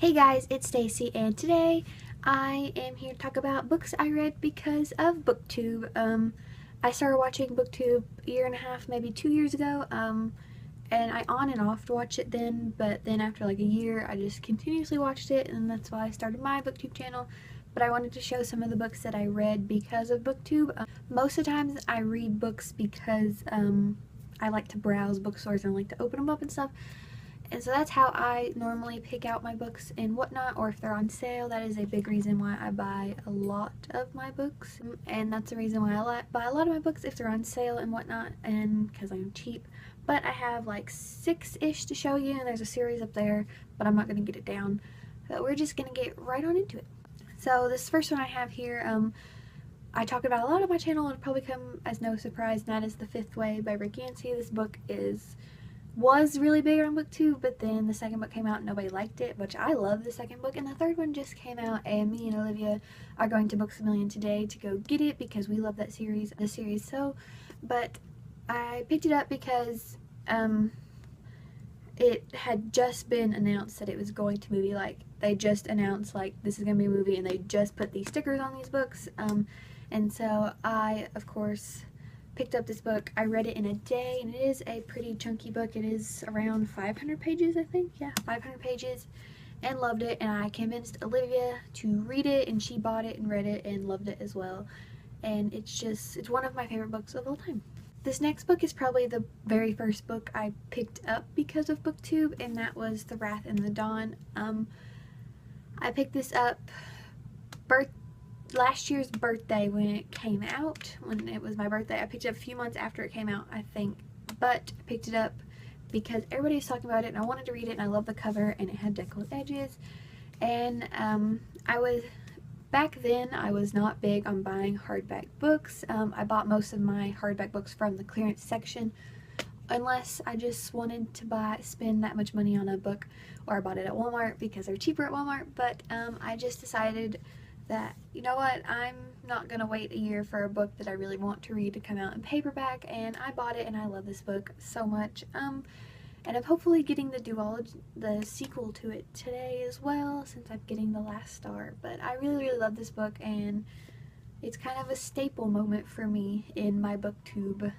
Hey guys, it's Stacy, and today I am here to talk about books I read because of Booktube. I started watching Booktube a year and a half, maybe 2 years ago, and I on and off watched it then, but then after like a year I just continuously watched it, and that's why I started my Booktube channel. But I wanted to show some of the books that I read because of Booktube. Most of the times I read books because I like to browse bookstores and like to open them up and stuff. And so that's how I normally pick out my books and whatnot, or if they're on sale. That is a big reason why I buy a lot of my books, and that's the reason why I buy a lot of my books if they're on sale and whatnot, and because I'm cheap. But I have like 6-ish to show you, and there's a series up there, but I'm not going to get it down. So we're just going to get right on into it. So this first one I have here, I talk about a lot on my channel. It'll probably come as no surprise, and that is The Fifth Way by Rick Yancey. This book was really big on Booktube, but then the second book came out and nobody liked it, which I love the second book, and the third one just came out, and me and Olivia are going to Books A Million today to go get it because we love that series, but I picked it up because it had just been announced that it was going to movie. Like, they just announced, like, this is going to be a movie, and they just put these stickers on these books, and so I, of course, picked up this book. I read it in a day, and it is a pretty chunky book. It is around 500 pages, I think. Yeah, 500 pages, and loved it. And I convinced Olivia to read it, and she bought it and read it and loved it as well. And it's one of my favorite books of all time. This next book is probably the very first book I picked up because of Booktube, and that was The Wrath and the Dawn. I picked this up last year's birthday when it came out. When it was my birthday, I picked it up a few months after it came out, I think, but I picked it up because everybody was talking about it and I wanted to read it, and I love the cover, and it had decolled edges. And back then I was not big on buying hardback books. I bought most of my hardback books from the clearance section, unless I just wanted to spend that much money on a book, or I bought it at Walmart because they're cheaper at Walmart. But I just decided that, you know what, I'm not gonna wait a year for a book that I really want to read to come out in paperback, and I bought it, and I love this book so much. And I'm hopefully getting the sequel to it today as well, since I'm getting The Last Star. But I really, really love this book, and it's kind of a staple moment for me in my Booktube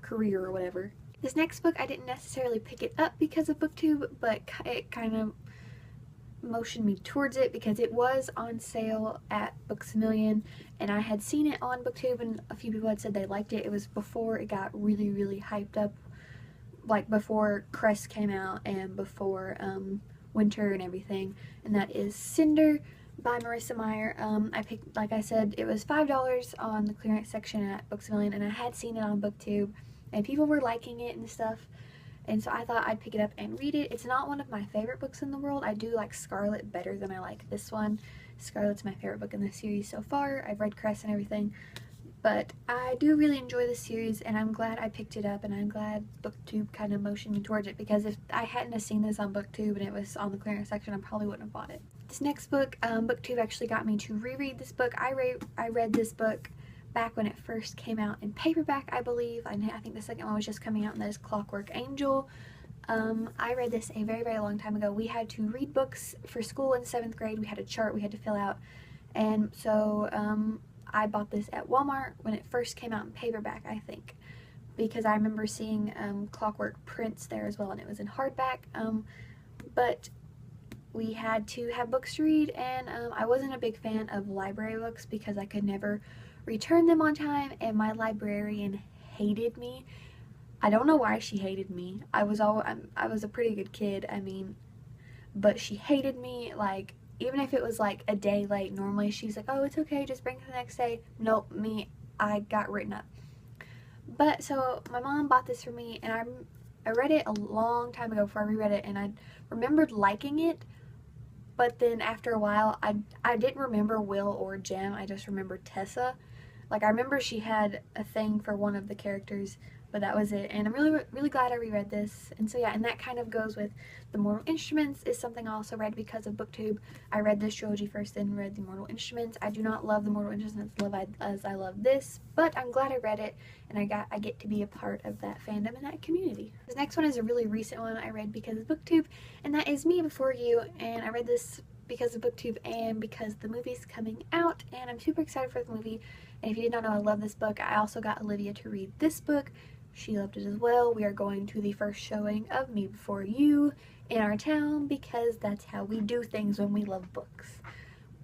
career or whatever. This next book, I didn't necessarily pick it up because of Booktube, but it kind of motioned me towards it because it was on sale at Books A Million, and I had seen it on Booktube, and a few people had said they liked it. It was before it got really, really hyped up, like before Crest came out and before Winter and everything, and that is Cinder by Marissa Meyer. I picked, like I said, it was $5 on the clearance section at Books A Million, and I had seen it on Booktube, and people were liking it and stuff. And so I thought I'd pick it up and read it. It's not one of my favorite books in the world. I do like Scarlet better than I like this one. Scarlet's my favorite book in the series so far. I've read Crest and everything. But I do really enjoy this series, and I'm glad I picked it up, and I'm glad Booktube kind of motioned me towards it, because if I hadn't have seen this on Booktube and it was on the clearance section, I probably wouldn't have bought it. This next book, Booktube actually got me to reread this book. I read this book back when it first came out in paperback, I believe. I think the second one was just coming out, and that is Clockwork Angel. I read this a very, very long time ago. We had to read books for school in 7th grade. We had a chart we had to fill out, and so I bought this at Walmart when it first came out in paperback, I think, because I remember seeing Clockwork prints there as well, and it was in hardback. But we had to have books to read, and I wasn't a big fan of library books because I could never return them on time, and my librarian hated me. I don't know why she hated me. I was a pretty good kid, I mean, but she hated me. Like, even if it was like a day late, normally she's like, oh, it's okay, just bring it the next day. Nope, I got written up. But so my mom bought this for me, and I read it a long time ago before I reread it, and I remembered liking it. But then after a while, I didn't remember Will or Jem. I just remembered Tessa. Like, I remember she had a thing for one of the characters, but that was it, and I'm really glad I reread this. And so yeah, and that kind of goes with the Mortal Instruments is something I also read because of Booktube. I read this trilogy first, then read the Mortal Instruments. I do not love the Mortal Instruments as I love this, but I'm glad I read it, and I get to be a part of that fandom and that community. This next one is a really recent one I read because of Booktube, and that is Me Before You, and I read this because of Booktube and because the movie's coming out, and I'm super excited for the movie. And if you did not know, I love this book. I also got Olivia to read this book. She loved it as well. We are going to the first showing of Me Before You in our town because that's how we do things when we love books.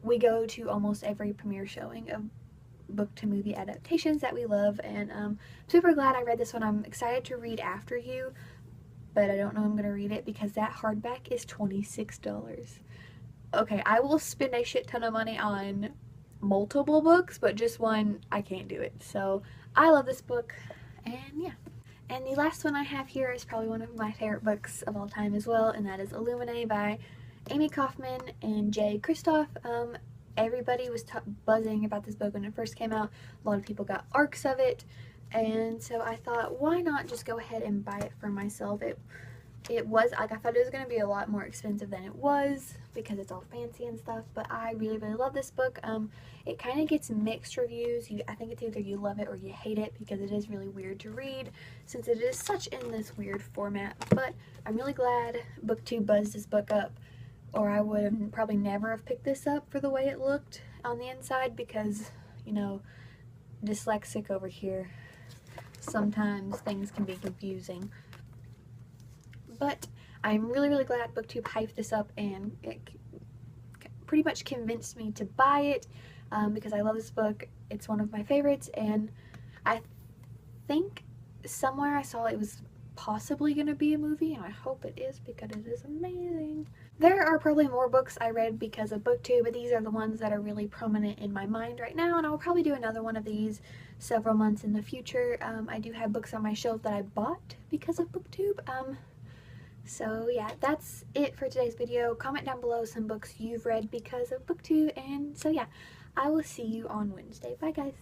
We go to almost every premiere showing of book to movie adaptations that we love, and I'm super glad I read this one. I'm excited to read After You, but I don't know I'm going to read it because that hardback is $26. Okay, I will spend a shit ton of money on multiple books, but just one, I can't do it. So I love this book, and yeah. And the last one I have here is probably one of my favorite books of all time as well, and that is Illuminated by Amy Kaufman and Jay Kristoff. Everybody was buzzing about this book when it first came out. A lot of people got ARCs of it, and so I thought, why not just go ahead and buy it for myself? It was, like, I thought it was going to be a lot more expensive than it was because it's all fancy and stuff, but I really love this book. It kind of gets mixed reviews. I think it's either you love it or you hate it because it is really weird to read since it is such in this weird format, but I'm really glad Booktube buzzed this book up, or I would have probably never have picked this up for the way it looked on the inside because, you know, dyslexic over here. Sometimes things can be confusing. But I'm really glad Booktube hyped this up and it pretty much convinced me to buy it because I love this book. It's one of my favorites, and I think somewhere I saw it was possibly going to be a movie, and I hope it is because it is amazing. There are probably more books I read because of Booktube, but these are the ones that are really prominent in my mind right now, and I'll probably do another one of these several months in the future. I do have books on my shelf that I bought because of Booktube. So yeah, that's it for today's video. Comment down below some books you've read because of Booktube, and so yeah, I will see you on Wednesday. Bye guys.